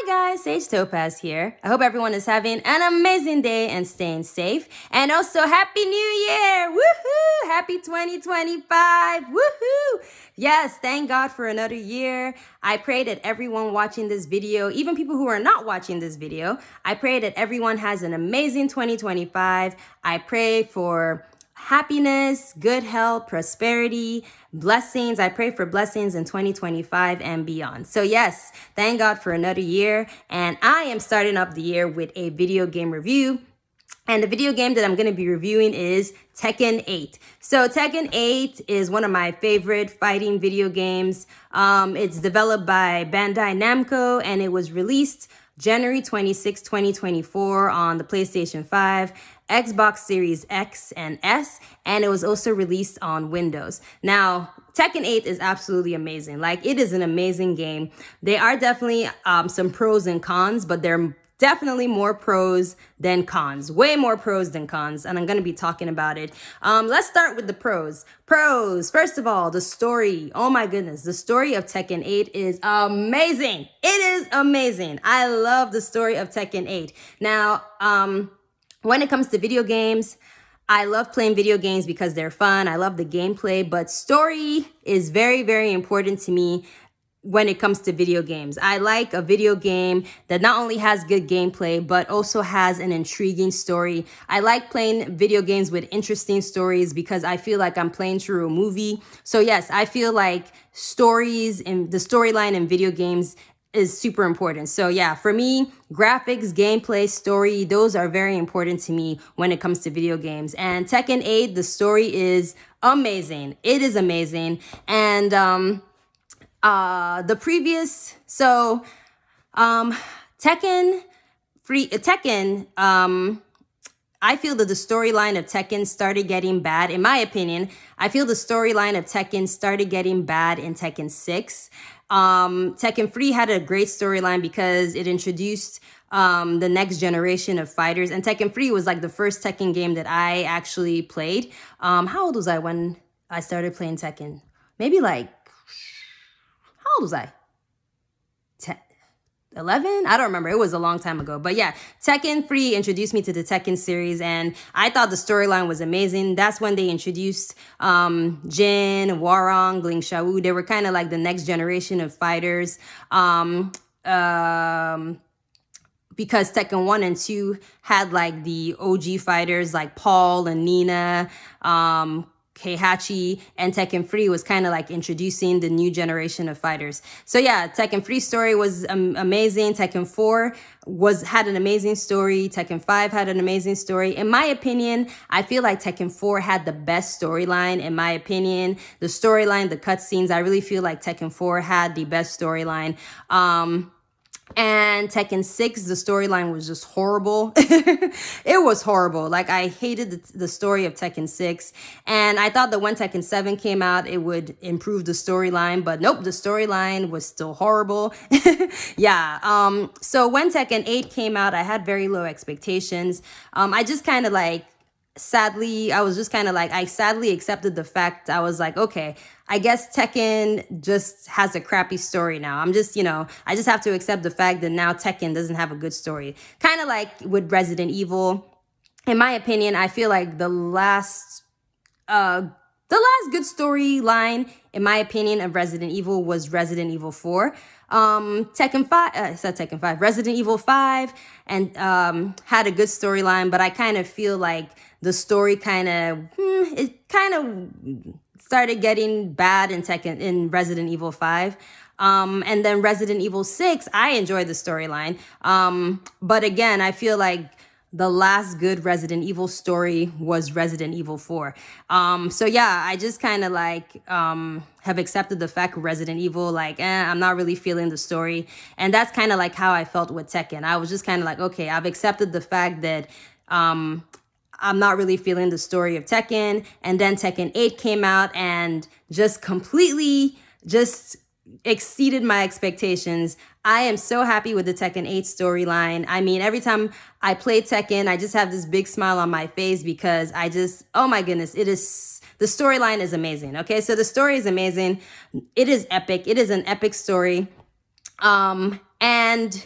guys, Sage Topaz here. I hope everyone is having an amazing day and staying safe. And also, Happy New Year! Woohoo! Happy 2025! Woohoo! Yes, thank God for another year. I pray that everyone watching this video, even people who are not watching this video, I pray that everyone has an amazing 2025. I pray for happiness, good health, prosperity, blessings. I pray for blessings in 2025 and beyond. So yes, thank God for another year. And I am starting up the year with a video game review. And the video game that I'm going to be reviewing is Tekken 8. So Tekken 8 is one of my favorite fighting video games. It's developed by Bandai Namco and it was released January 26, 2024 on the PlayStation 5, Xbox Series X and S, and it was also released on Windows. Now, Tekken 8 is absolutely amazing. Like, it is an amazing game. There are definitely some pros and cons, but they're definitely more pros than cons, way more pros than cons, and I'm going to be talking about it. Let's start with the pros. Pros, first of all, the story. Oh my goodness, the story of Tekken 8 is amazing. It is amazing. I love the story of Tekken 8. Now, when it comes to video games, I love playing video games because they're fun. I love the gameplay, but story is very, very important to me when it comes to video games. I like a video game that not only has good gameplay, but also has an intriguing story. I like playing video games with interesting stories because I feel like I'm playing through a movie. So yes, I feel like stories and the storyline in video games is super important. So yeah, for me, graphics, gameplay, story, those are very important to me when it comes to video games. And Tekken 8, the story is amazing. It is amazing. And I feel that the storyline of Tekken started getting bad. In my opinion, I feel the storyline of Tekken started getting bad in Tekken 6. Tekken 3 had a great storyline because it introduced the next generation of fighters. And Tekken 3 was like the first Tekken game that I actually played. How old was I when I started playing Tekken? Maybe like, how old was I? 11? I don't remember. It was a long time ago. But yeah, Tekken 3 introduced me to the Tekken series and I thought the storyline was amazing. That's when they introduced Jin, Hwoarang, Ling Xiaowu. They were kind of like the next generation of fighters. Because Tekken 1 and 2 had like the OG fighters like Paul and Nina, Heihachi, and Tekken 3 was kind of like introducing the new generation of fighters. So yeah, Tekken 3 story was amazing. Tekken 4 had an amazing story. Tekken 5 had an amazing story. In my opinion, I feel like Tekken 4 had the best storyline. In my opinion, the storyline, the cutscenes, I really feel like Tekken 4 had the best storyline. And Tekken 6, the storyline was just horrible. It was horrible. Like, I hated the story of Tekken 6. And I thought that when Tekken 7 came out, it would improve the storyline. But nope, the storyline was still horrible. Yeah. So when Tekken 8 came out, I had very low expectations. I just kind of like, I sadly accepted the fact. I was like, okay, I guess Tekken just has a crappy story now. I just have to accept the fact that now Tekken doesn't have a good story. Kind of like with Resident Evil. In my opinion, I feel like the last good storyline, in my opinion, of Resident Evil was Resident Evil 4. Resident Evil 5 and had a good storyline, but I kind of feel like the story kind of started getting bad in Resident Evil 5. And then Resident Evil 6, I enjoyed the storyline. But again, I feel like the last good Resident Evil story was Resident Evil 4. So yeah, I just kind of like have accepted the fact of Resident Evil, like, I'm not really feeling the story. And that's kind of like how I felt with Tekken. I was just kind of like, okay, I've accepted the fact that I'm not really feeling the story of Tekken. And then Tekken 8 came out and just completely exceeded my expectations. I am so happy with the Tekken 8 storyline. I mean, every time I play Tekken, I just have this big smile on my face because oh my goodness, the storyline is amazing. Okay, so the story is amazing. It is epic. It is an epic story. And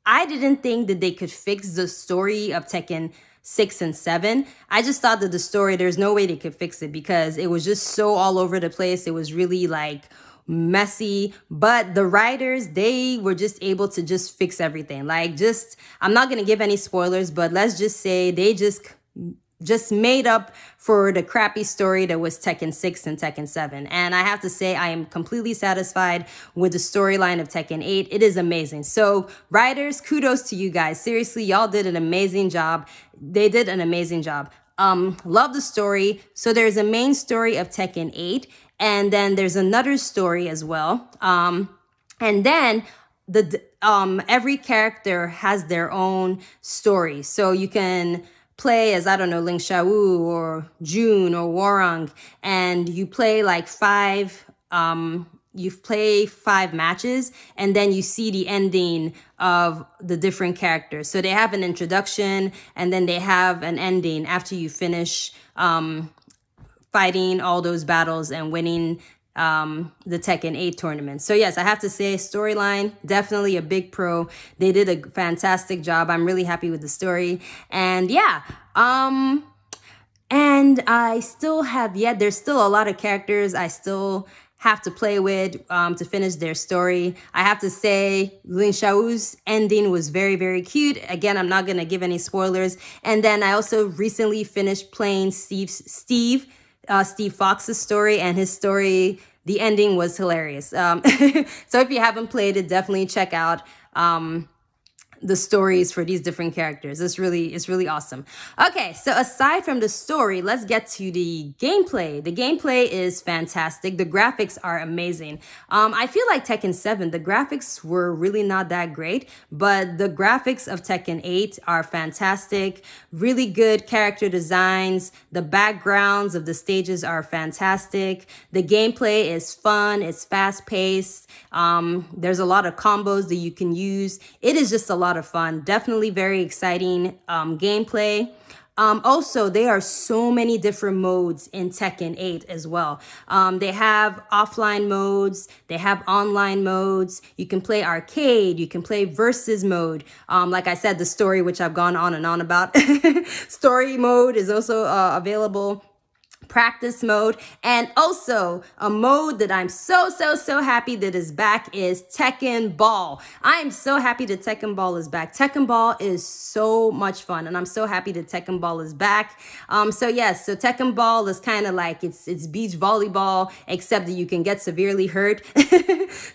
I didn't think that they could fix the story of Tekken 6 and 7. I just thought that the story, there's no way they could fix it because it was just so all over the place. It was really like messy, but the writers, they were just able to just fix everything. Like, just, I'm not going to give any spoilers, but let's just say they just made up for the crappy story that was Tekken 6 and Tekken 7. And I have to say, I am completely satisfied with the storyline of Tekken 8. It is amazing. So writers, kudos to you guys. Seriously, y'all did an amazing job. They did an amazing job. Love the story. So there's a main story of Tekken 8, and then there's another story as well. And then every character has their own story. So you can play as, I don't know, Ling Xiaowu or June or Warang, and you play like you play 5 matches, and then you see the ending of the different characters. So they have an introduction, and then they have an ending after you finish fighting all those battles and winning the Tekken 8 tournament. So yes, I have to say, storyline, definitely a big pro. They did a fantastic job. I'm really happy with the story. And yeah, and I still have there's still a lot of characters I still have to play with to finish their story. I have to say, Lin Xiao's ending was very, very cute. Again, I'm not going to give any spoilers. And then I also recently finished playing Steve Fox's story, and his story, the ending was hilarious. So if you haven't played it, definitely check out the stories for these different characters. It's really awesome. Okay, so aside from the story, let's get to the gameplay. The gameplay is fantastic. The graphics are amazing. I feel like Tekken 7, the graphics were really not that great, but the graphics of Tekken 8 are fantastic. Really good character designs. The backgrounds of the stages are fantastic. The gameplay is fun. It's fast paced. There's a lot of combos that you can use. It is just a lot of fun. Definitely very exciting gameplay. Also, there are so many different modes in Tekken 8 as well. They have offline modes, they have online modes. You can play arcade, you can play versus mode. Like I said, the story, which I've gone on and on about. Story mode is also available. Practice mode, and also a mode that I'm so happy that is back is Tekken Ball. I am so happy that Tekken Ball is back. Tekken Ball is so much fun, and I'm so happy that Tekken Ball is back. So yes, so Tekken Ball is kind of like it's beach volleyball, except that you can get severely hurt.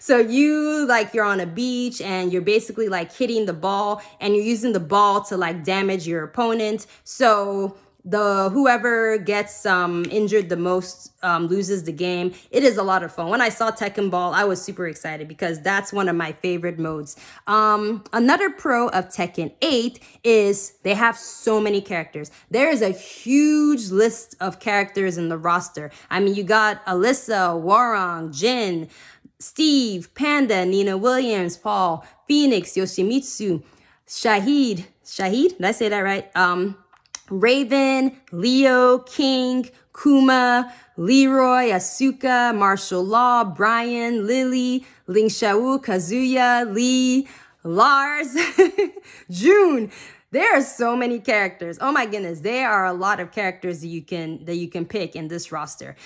So you're on a beach and you're basically like hitting the ball, and you're using the ball to like damage your opponent. So whoever gets injured the most loses the game. It is a lot of fun. When I saw Tekken Ball, I was super excited because that's one of my favorite modes. Another pro of Tekken 8 is they have so many characters. There is a huge list of characters in the roster. I mean, you got Alyssa, Warang, Jin, Steve, Panda, Nina Williams, Paul, Phoenix, Yoshimitsu, Shahid, did I say that right? Raven, Leo, King, Kuma, Leroy, Asuka, Martial Law, Brian, Lily, Ling Xiao, Kazuya, Lee, Lars, June. There are so many characters. Oh my goodness, there are a lot of characters that you can pick in this roster.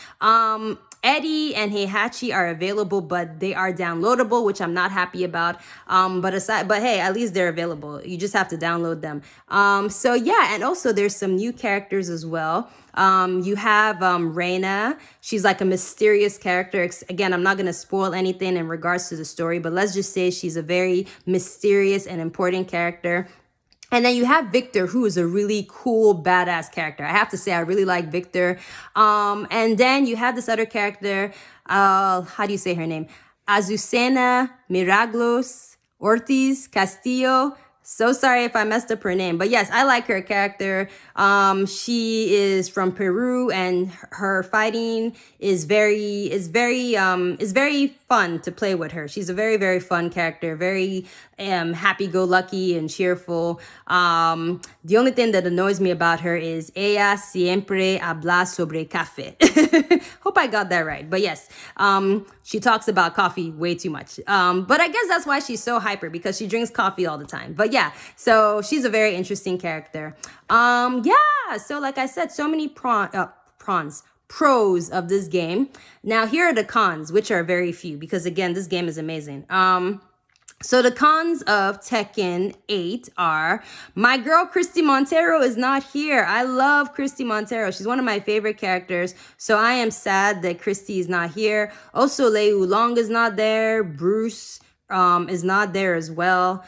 Eddie and Heihachi are available, but they are downloadable, which I'm not happy about. But hey, at least they're available. You just have to download them. So yeah, and also there's some new characters as well. You have Reina. She's like a mysterious character. Again, I'm not going to spoil anything in regards to the story, but let's just say she's a very mysterious and important character. And then you have Victor, who is a really cool, badass character. I have to say, I really like Victor. And then you have this other character, how do you say her name? Azucena Miraglos Ortiz Castillo. So sorry if I messed up her name, but yes, I like her character. She is from Peru, and her fighting is very fun to play with her. She's a very, very fun character, very happy-go-lucky and cheerful. The only thing that annoys me about her is ella siempre habla sobre café. Hope Hope I got that right. But yes, she talks about coffee way too much. But I guess that's why she's so hyper, because she drinks coffee all the time. But yeah, so she's a very interesting character. Yeah, so like I said, so many pros of this game. Now here are the cons, which are very few, because again, this game is amazing. So the cons of Tekken 8 are, my girl Christy Montero is not here. I love Christy Montero. She's one of my favorite characters. So I am sad that Christy is not here. Also, Lei Oolong is not there. Bruce is not there as well.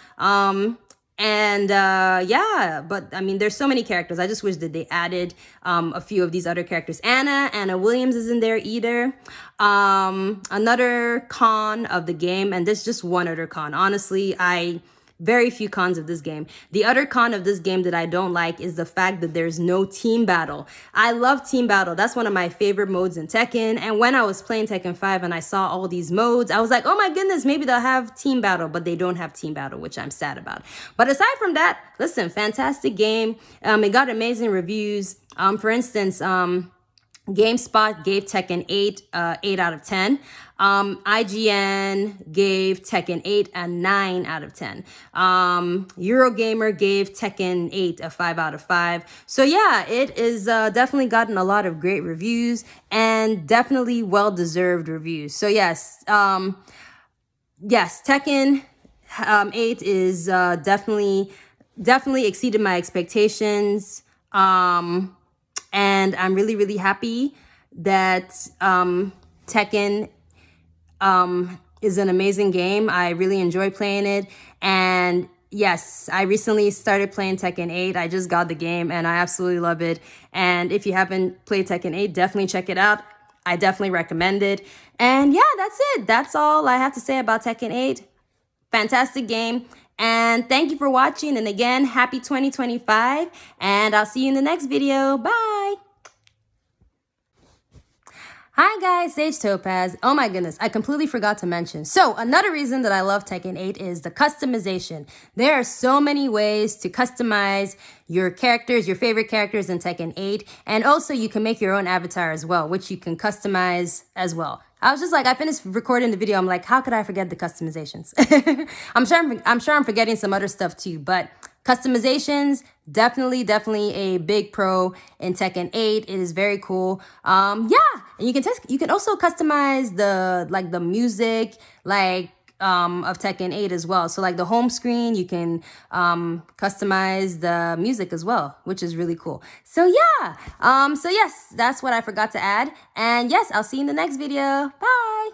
Yeah, but I mean, there's so many characters. I just wish that they added a few of these other characters. Anna Williams isn't there either. Another con of the game, and there's just one other con. Honestly, very few cons of this game. The other con of this game that I don't like is the fact that there's no team battle. I love team battle. That's one of my favorite modes in Tekken. And when I was playing Tekken 5 and I saw all these modes, I was like, oh my goodness, maybe they'll have team battle, but they don't have team battle, which I'm sad about. But aside from that, listen, fantastic game. It got amazing reviews. For instance, GameSpot gave Tekken 8 8 out of 10. IGN gave Tekken 8 a 9 out of 10. Eurogamer gave Tekken 8 a 5 out of 5. So yeah, it is definitely gotten a lot of great reviews and definitely well-deserved reviews. So yes, yes, Tekken 8 is definitely exceeded my expectations. And I'm really, really happy that Tekken is an amazing game. I really enjoy playing it. And yes, I recently started playing Tekken 8. I just got the game and I absolutely love it. And if you haven't played Tekken 8, definitely check it out. I definitely recommend it. And yeah, that's it. That's all I have to say about Tekken 8. Fantastic game. And thank you for watching. And again, happy 2025. And I'll see you in the next video. Bye. Hi guys, Sage Topaz. Oh my goodness, I completely forgot to mention. So another reason that I love Tekken 8 is the customization. There are so many ways to customize your characters, your favorite characters in Tekken 8. And also you can make your own avatar as well, which you can customize as well. I was just like, I finished recording the video. I'm like, how could I forget the customizations? I'm sure I'm forgetting some other stuff too, but customizations, definitely a big pro in Tekken 8. It is very cool. Yeah, and you can also customize the music of Tekken 8 as well. So like the home screen, you can customize the music as well, which is really cool. So yeah, so yes, that's what I forgot to add. And yes, I'll see you in the next video. Bye.